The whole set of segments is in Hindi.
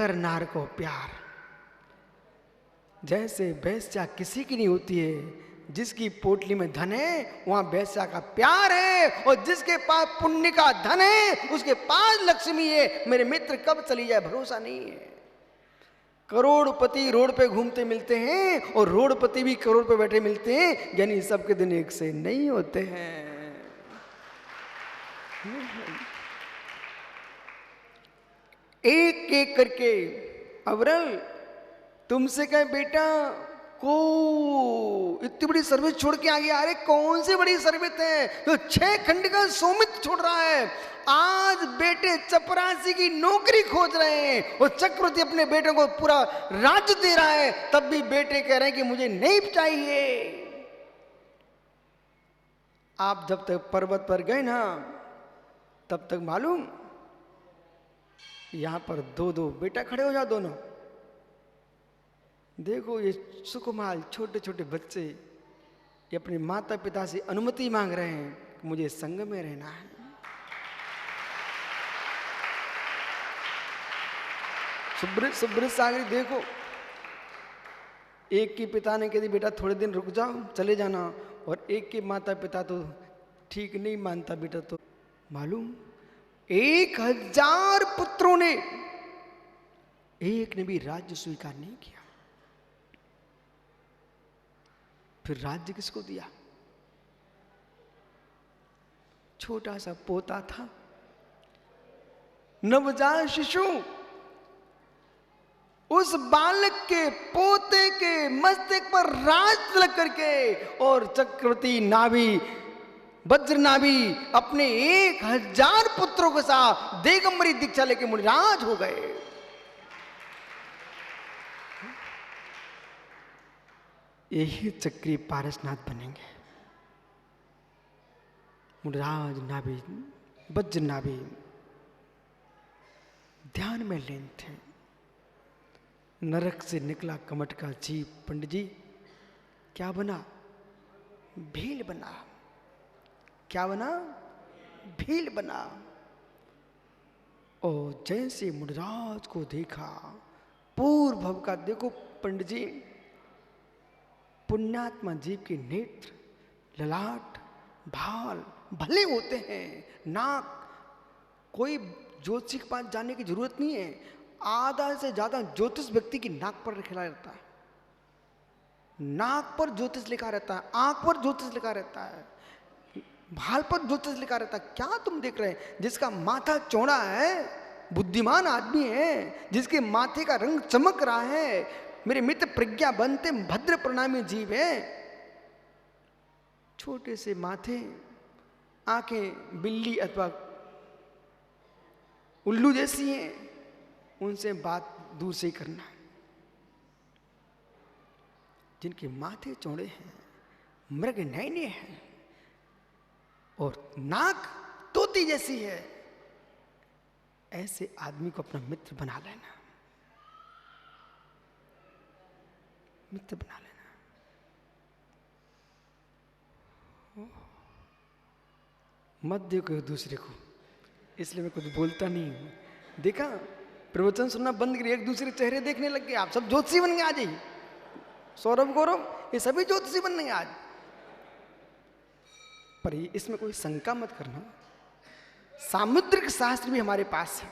नगर नार को प्यार। जैसे वेश्या किसी की नहीं होती है, जिसकी पोटली में धन है वहां वेश्या का प्यार है, और जिसके पास पुण्य का धन है उसके पास लक्ष्मी है। मेरे मित्र कब चली जाए भरोसा नहीं है। करोड़पति रोड पे घूमते मिलते हैं और रोडपति भी करोड़ पे बैठे मिलते हैं, यानी सबके दिन एक से नहीं होते हैं। एक एक करके अवरल तुमसे कहे बेटा को इतनी बड़ी सर्विस छोड़ के आ गया। अरे कौन सी बड़ी सर्विस है जो 6 खंड का सोमित छोड़ रहा है। आज बेटे चपरासी की नौकरी खोज रहे हैं और चक्रवर्ती अपने बेटे को पूरा राज्य दे रहा है, तब भी बेटे कह रहे हैं कि मुझे नहीं चाहिए। आप जब तक पर्वत पर गए ना तब तक मालूम यहां पर 2-2 बेटा खड़े हो जाओ दोनों। देखो ये सुकुमार छोटे छोटे बच्चे ये अपने माता पिता से अनुमति मांग रहे हैं कि मुझे संग में रहना है। सुब्रत सागरी देखो, एक के पिता ने कह दी बेटा थोड़े दिन रुक जाओ चले जाना, और एक के माता पिता तो ठीक नहीं मानता बेटा। तो मालूम 1000 पुत्रों ने एक ने भी राज्य स्वीकार नहीं किया। फिर राज्य किसको दिया? छोटा सा पोता था, नवजात शिशु, उस बालक के पोते के मस्तक पर राज तिलक करके और चक्रवर्ती नाभि वज्र नाभि अपने 1000 पुत्रों के साथ दिगंबरी दीक्षा लेके मुनिराज हो गए। यही चक्री पारसनाथ बनेंगे। मुनिराज नाभि वज्र नाभि ध्यान में लीन थे। नरक से निकला कमट का जीव पंडित जी क्या बना? भील बना। क्या बना? भील बना। और जैसे मुनिराज को देखा पूर्व भव का, देखो पंडित जी पुण्यात्मा जीव के नेत्र, ललाट, भाल भले होते हैं, नाक, कोई ज्योतिषी के पास जाने की जरूरत नहीं है। आधा से ज्यादा ज्योतिष व्यक्ति की नाक पर लिखा रहता है, नाक पर ज्योतिष लिखा रहता है, आंख पर ज्योतिष लिखा रहता है, भाल पर ज्योतिष लिखा रहता है। क्या तुम देख रहे हैं? जिसका माथा चौड़ा है बुद्धिमान आदमी है, जिसके माथे का रंग चमक रहा है, मेरे मित्र प्रज्ञा बनते भद्र प्रणामी जीव है। छोटे से माथे, आंखें बिल्ली अथवा उल्लू जैसी हैं, उनसे बात दूर से ही करना। जिनके माथे चौड़े हैं, मृग नयने हैं और नाक तोती जैसी है, ऐसे आदमी को अपना मित्र बना लेना, मित्र बना लेना। मत देखो एक दूसरे को, इसलिए मैं कुछ बोलता नहीं हूं। देखा प्रवचन सुनना बंद करिए, एक दूसरे चेहरे देखने लग गए। आप सब ज्योतिषी बन गए आज ही। सौरभ गौरव ये सभी ज्योतिषी बन गए आज। पर इसमें कोई शंका मत करना, सामुद्रिक शास्त्र भी हमारे पास है,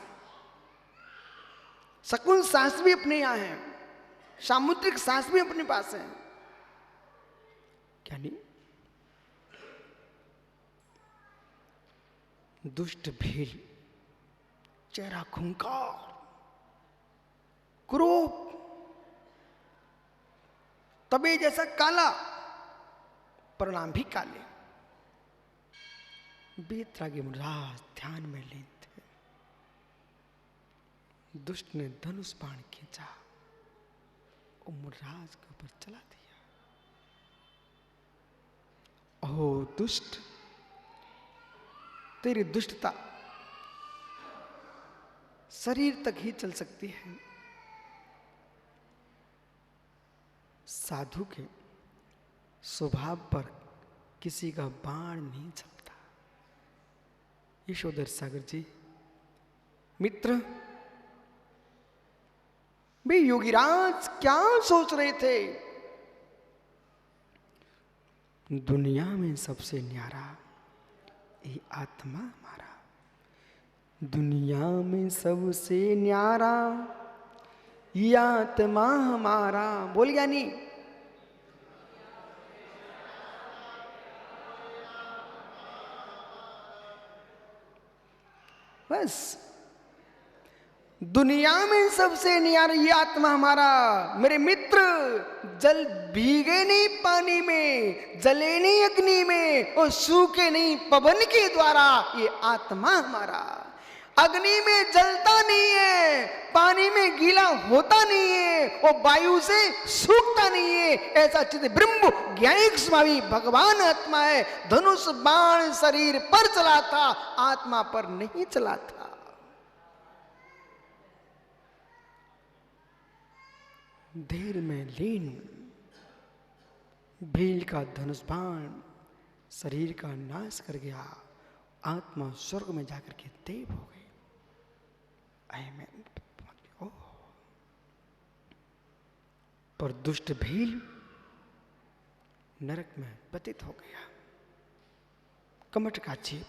शकुन शास्त्र भी अपने यहां है, सामुद्रिक शास्त्र भी अपने पास है। क्या नहीं? दुष्ट भील, चेहरा खूंखार, क्रोध, तबे जैसा काला, परिणाम भी काले। बेतरागी मुनिराज ध्यान में लीन थे। दुष्ट ने धनुष बाण खींचा और मुनिराज के ऊपर चला दिया। ओह दुष्ट, तेरी दुष्टता शरीर तक ही चल सकती है, साधु के स्वभाव पर किसी का बाण नहीं चलता। यशोधर सागर जी, मित्र वे योगीराज क्या सोच रहे थे? दुनिया में सबसे न्यारा ये आत्मा हमारा, दुनिया में सबसे न्यारा ये आत्मा हमारा। बोल गया नहीं? बस दुनिया में सबसे न्यारा ये आत्मा हमारा। मेरे मित्र, जल भीगे नहीं पानी में, जले नहीं अग्नि में और सूखे नहीं पवन के द्वारा, ये आत्मा हमारा। अग्नि में जलता नहीं है, पानी में गीला होता नहीं है और वायु से सूखता नहीं है। ऐसा चित ब्रह्म ज्ञानिक स्वामी भगवान आत्मा है। धनुष बाण शरीर पर चला था, आत्मा पर नहीं चला था। देर में लीन भील का धनुष बाण शरीर का नाश कर गया, आत्मा स्वर्ग में जाकर के देव हो गई। पर दुष्ट भील नरक में पतित हो गया। कमट का जीव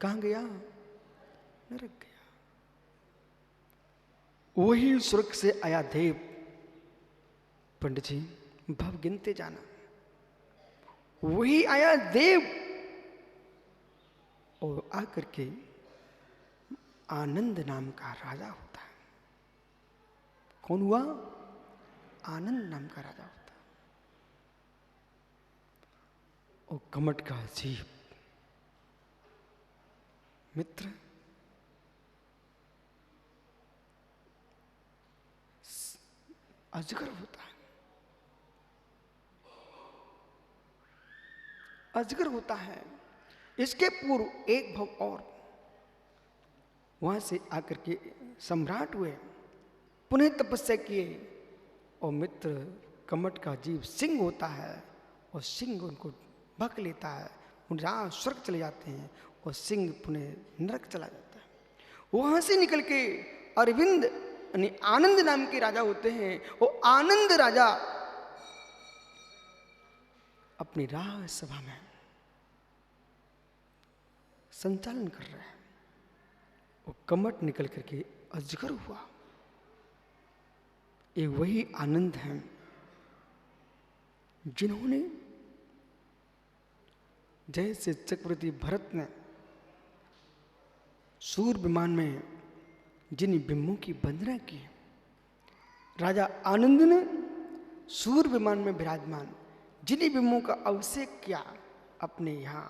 कहां गया? नरक गया। वही स्वर्ग से आया देव। पंडित जी भव गिनते जाना। वही आया देव और आकर के आनंद नाम का राजा होता है। कौन हुआ? आनंद नाम का राजा होता है। और कमट का जीव मित्र अजगर होता है। अजगर होता है। इसके पूर्व एक भव और वहां से आकर के सम्राट हुए, पुनः तपस्या किए और मित्र कमट का जीव सिंह होता है और सिंह उनको भक लेता है। उन जहाँ स्वर्ग चले जाते हैं और सिंह पुनः नरक चला जाता है। वहां से निकल के अरविंद यानी आनंद नाम के राजा होते हैं। वो आनंद राजा अपनी राजसभा में संचालन कर रहे हैं। वो कमट निकल करके अजगर हुआ। ये वही आनंद हैं जिन्होंने जैसे चक्रवर्ती भरत ने सूर्य विमान में जिन बिंबों की वंदना की, राजा आनंद ने सूर्य विमान में विराजमान जिन बिंबों का अभिषेक किया अपने यहाँ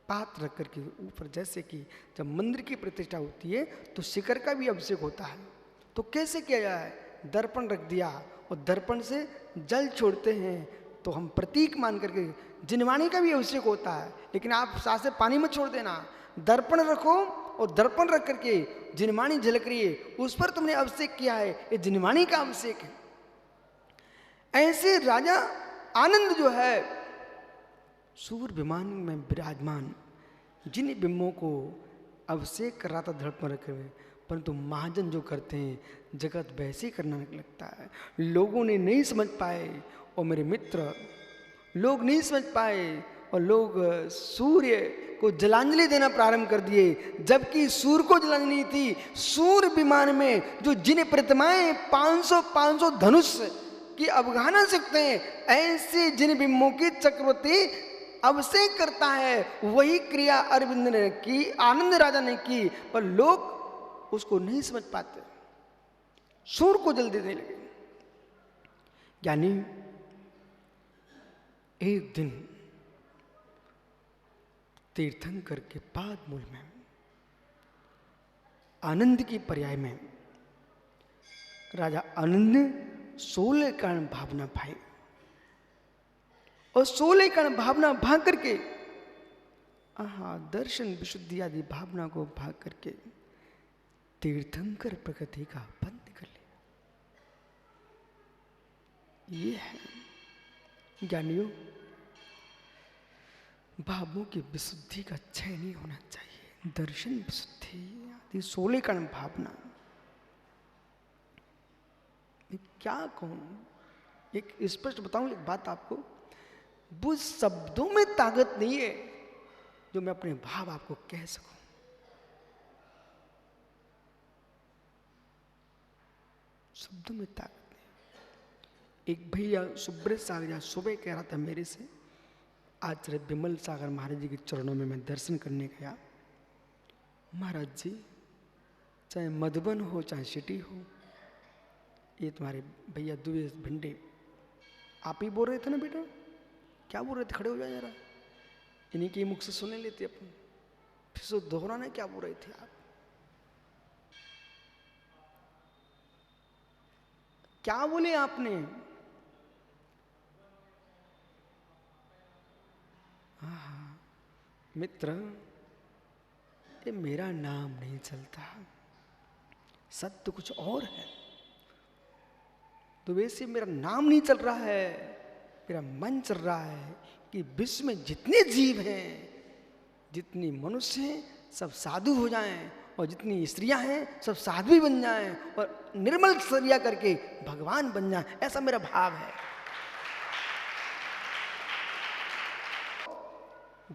पात्र रख करके ऊपर। जैसे कि जब मंदिर की प्रतिष्ठा होती है तो शिखर का भी अभिषेक होता है, तो कैसे किया जाए? दर्पण रख दिया और दर्पण से जल छोड़ते हैं तो हम प्रतीक मान करके। जिनवाणी का भी अभिषेक होता है, लेकिन आप साथ से पानी में छोड़ देना, दर्पण रखो और दर्पण रख करके जिनवाणी झलक रही है, उस पर तुमने अभिषेक किया है, ये जिनवाणी का अभिषेक है। ऐसे राजा आनंद जो है सूर्य विमान में विराजमान जिन बिंबों को अभिषेक कर रहा था दर्पण रखे हुए, परंतु महाजन जो करते हैं जगत वैसे ही करना लगता है। लोगों ने नहीं समझ पाए और मेरे मित्र लोग नहीं समझ पाए और लोग सूर्य को जलांजलि देना प्रारंभ कर दिए, जबकि सूर्य को जलांजलि थी। सूर्य विमान में जो जिन प्रतिमाएं 500 धनुष की अवगाहना सकते हैं, ऐसे जिन बिंबों की चक्रवर्ती अभिषेक करता है, वही क्रिया अरविंद ने की, आनंद राजा ने की, पर लोग उसको नहीं समझ पाते, सूर्य को जल देने लगे। यानी एक दिन तीर्थंकर के पाद मूल में आनंद की पर्याय में राजा आनंद ने 16 कारण भावना भाई और 16 कारण भावना भाग करके दर्शन विशुद्धि आदि भावना को भाग करके तीर्थंकर प्रकृति का बंद कर लिया। ये है ज्ञानियों, भावों की विशुद्धि का क्षय नहीं होना चाहिए। दर्शन विशुद्धि आदि 16 कारण भावना क्या कहूं, एक स्पष्ट बताऊं एक बात आपको, वो शब्दों में ताकत नहीं है जो मैं अपने भाव आपको कह सकूं। शब्दों में ताकत नहीं। एक भैया सुब्रत सागर सुबह कह रहा था मेरे से, आचार्य विमल सागर महाराज जी के चरणों में मैं दर्शन करने गया। महाराज जी, चाहे मधुबन हो चाहे सिटी हो, ये तुम्हारे भैया दुबे भिंडे आप ही बोल रहे थे ना बेटा, क्या बोल रहे थे, खड़े हो जाए जरा, इन्हीं के मुख से सुने लेते अपन, फिर से दोहराना क्या बोल रहे थे आप। क्या बोले आपने? हाँ मित्र, ये मेरा नाम नहीं चलता, सत्य कुछ और है। तो वैसे मेरा नाम नहीं चल रहा है, मेरा मन चल रहा है कि विश्व में जितने जीव हैं, जितनी मनुष्य हैं, सब साधु हो जाएं, और जितनी स्त्रियां हैं सब साध्वी बन जाएं, और निर्मल क्रिया करके भगवान बन जाएं, ऐसा मेरा भाव है।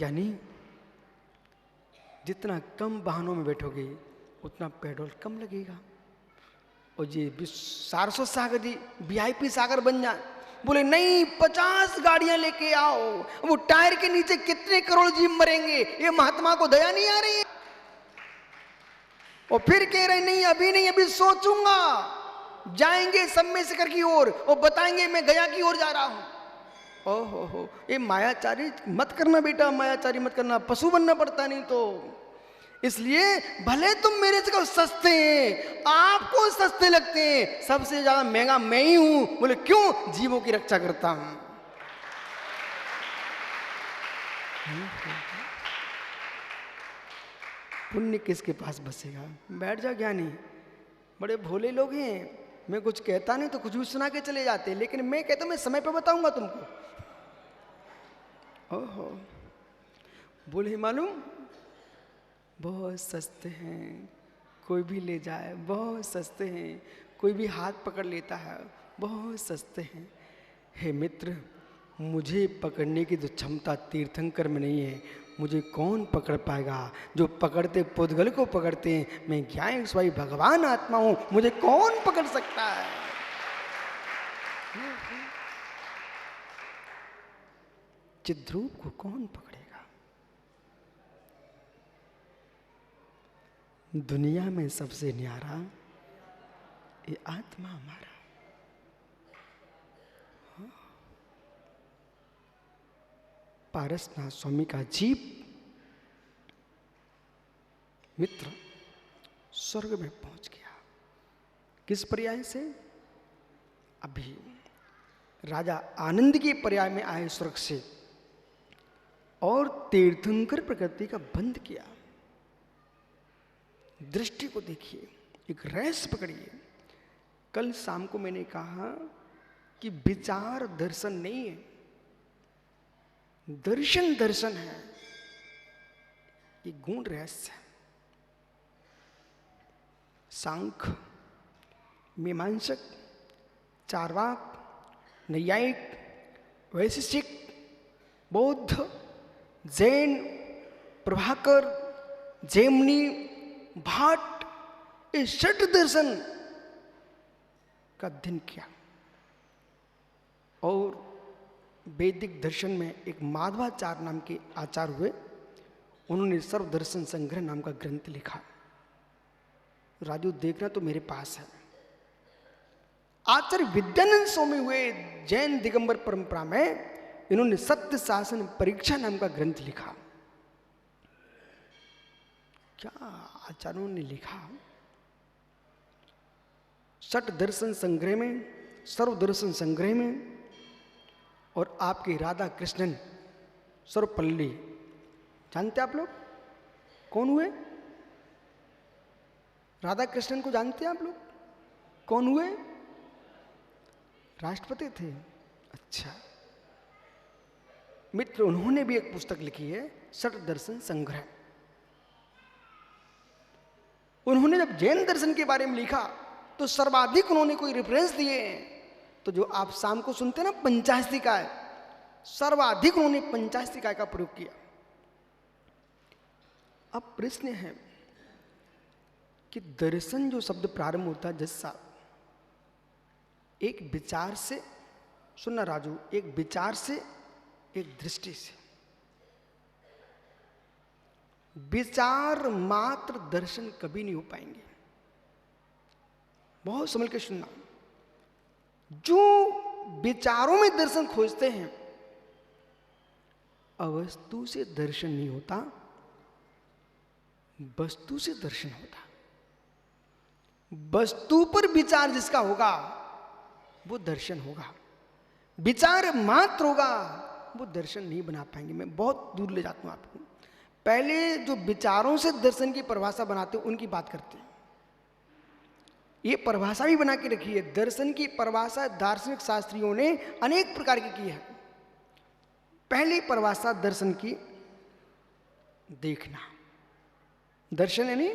यानी जितना कम वाहनों में बैठोगे उतना पेट्रोल कम लगेगा। और ये सारस्वत सागर जी VIP सागर बन जाए, बोले नहीं 50 गाड़ियां लेके आओ, वो टायर के नीचे कितने करोड़ जीव मरेंगे, ये महात्मा को दया नहीं आ रही है। और फिर कह रहे नहीं अभी नहीं, अभी सोचूंगा, जाएंगे सम्मेशकर की ओर और बताएंगे मैं गया की ओर जा रहा हूं। ओहो, ये मायाचारी मत करना बेटा, मायाचारी मत करना, पशु बनना पड़ता नहीं तो। इसलिए भले तुम मेरे से सस्ते हैं, आपको सस्ते लगते हैं, सबसे ज्यादा महंगा मैं ही हूं। बोले क्यों? जीवों की रक्षा करता हूं। पुण्य किसके पास बसेगा? बैठ जा ज्ञानी, बड़े भोले लोग हैं, मैं कुछ कहता नहीं तो कुछ भी सुना के चले जाते, लेकिन मैं कहता मैं समय पे बताऊंगा तुमको। ओहो, बोले मालूम बहुत सस्ते हैं, कोई भी ले जाए, बहुत सस्ते हैं, कोई भी हाथ पकड़ लेता है, बहुत सस्ते हैं। हे मित्र, मुझे पकड़ने की तो क्षमता तीर्थंकर में नहीं है, मुझे कौन पकड़ पाएगा? जो पकड़ते पुद्गल को पकड़ते हैं, मैं ज्ञान स्वामी भगवान आत्मा हूं, मुझे कौन पकड़ सकता है? चिद्रूप को कौन पकड़ेगा? दुनिया में सबसे न्यारा ये आत्मा हमारा। पारसनाथ स्वामी का जीव मित्र स्वर्ग में पहुंच गया। किस पर्याय से? अभी राजा आनंद के पर्याय में आए स्वर्ग से, और तीर्थंकर प्रकृति का बंध किया। दृष्टि को देखिए, एक रहस्य पकड़िए। कल शाम को मैंने कहा कि विचार दर्शन नहीं है, दर्शन दर्शन है, ये गूढ़ रहस्य है। सांख्य, मीमांसक, चार्वाक, नैयायिक, वैशेषिक, बौद्ध, जैन, प्रभाकर, जैमिनी, भाट, ये षट दर्शन का अध्ययन किया। और वैदिक दर्शन में एक माधवाचार्य नाम के आचार्य हुए, उन्होंने सर्व दर्शन संग्रह नाम का ग्रंथ लिखा। राजू देखना तो मेरे पास है। आचार्य विद्यानंद स्वामी हुए जैन दिगंबर परंपरा में, इन्होंने सत्य शासन परीक्षा नाम का ग्रंथ लिखा। क्या आचार्यों ने लिखा? षट दर्शन संग्रह में, सर्व दर्शन संग्रह में, और आपके राधा कृष्णन सर्वपल्ली, जानते आप लोग कौन हुए? राधा कृष्णन को जानते हैं आप लोग? कौन हुए? राष्ट्रपति थे। अच्छा मित्र, उन्होंने भी एक पुस्तक लिखी है, षट दर्शन संग्रह। उन्होंने जब जैन दर्शन के बारे में लिखा तो सर्वाधिक उन्होंने कोई रेफरेंस दिए हैं तो जो आप शाम को सुनते हैं ना पंचास्तिकाय, सर्वाधिक उन्होंने पंचास्तिकाय का प्रयोग किया। अब प्रश्न है कि दर्शन जो शब्द प्रारंभ होता है जैसा एक विचार से, सुनना राजू, एक विचार से, एक दृष्टि से। विचार मात्र दर्शन कभी नहीं हो पाएंगे। बहुत समझ के सुनना, जो विचारों में दर्शन खोजते हैं, अवस्तु से दर्शन नहीं होता, वस्तु से दर्शन होता। वस्तु पर विचार जिसका होगा वो दर्शन होगा, विचार मात्र होगा वो दर्शन नहीं बना पाएंगे। मैं बहुत दूर ले जाता हूं आपको। पहले जो विचारों से दर्शन की परिभाषा बनाते हैं उनकी बात करते हैं। ये परिभाषा भी बना के रखी है। दर्शन की परिभाषा दार्शनिक शास्त्रियों ने अनेक प्रकार की है। पहली परिभाषा दर्शन की, देखना। दर्शन यानी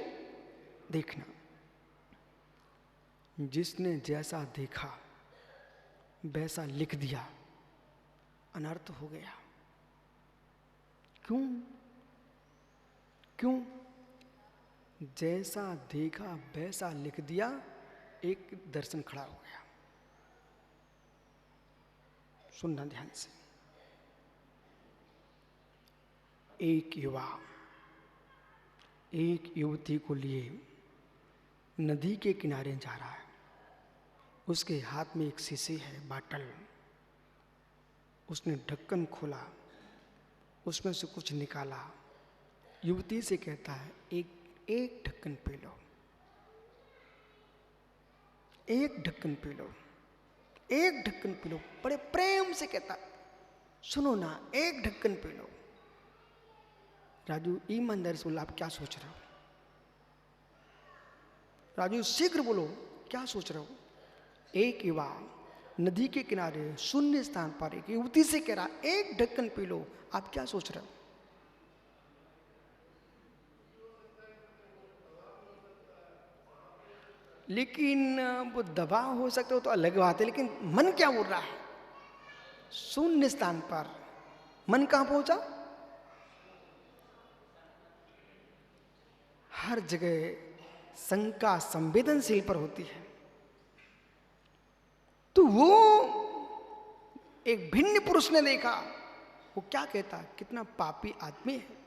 देखना। जिसने जैसा देखा वैसा लिख दिया, अनर्थ हो गया। क्यों? क्यों? जैसा देखा वैसा लिख दिया, एक दर्शन खड़ा हो गया। सुनना ध्यान से। एक युवा एक युवती को लिए नदी के किनारे जा रहा है। उसके हाथ में एक शीशी है, बाटल। उसने ढक्कन खोला, उसमें से कुछ निकाला। युवती से कहता है, एक ढक्कन पी लो, एक ढक्कन पी लो, एक ढक्कन पी लो। बड़े प्रेम से कहता, सुनो ना, एक ढक्कन पी लो। राजू ईमानदारी से बोला, आप क्या सोच रहे हो? राजू शीघ्र बोलो, क्या सोच रहे हो? एक युवा नदी के किनारे शून्य स्थान पर एक युवती से कह रहा, एक ढक्कन पी लो, आप क्या सोच रहे हो? लेकिन वो दबाव हो सकता हो तो अलग बात है, लेकिन मन क्या बोल रहा है? शून्य स्थान पर मन कहां पहुंचा? हर जगह शंका संवेदनशील पर होती है। तो वो एक भिन्न पुरुष ने देखा, वो क्या कहता, कितना पापी आदमी है।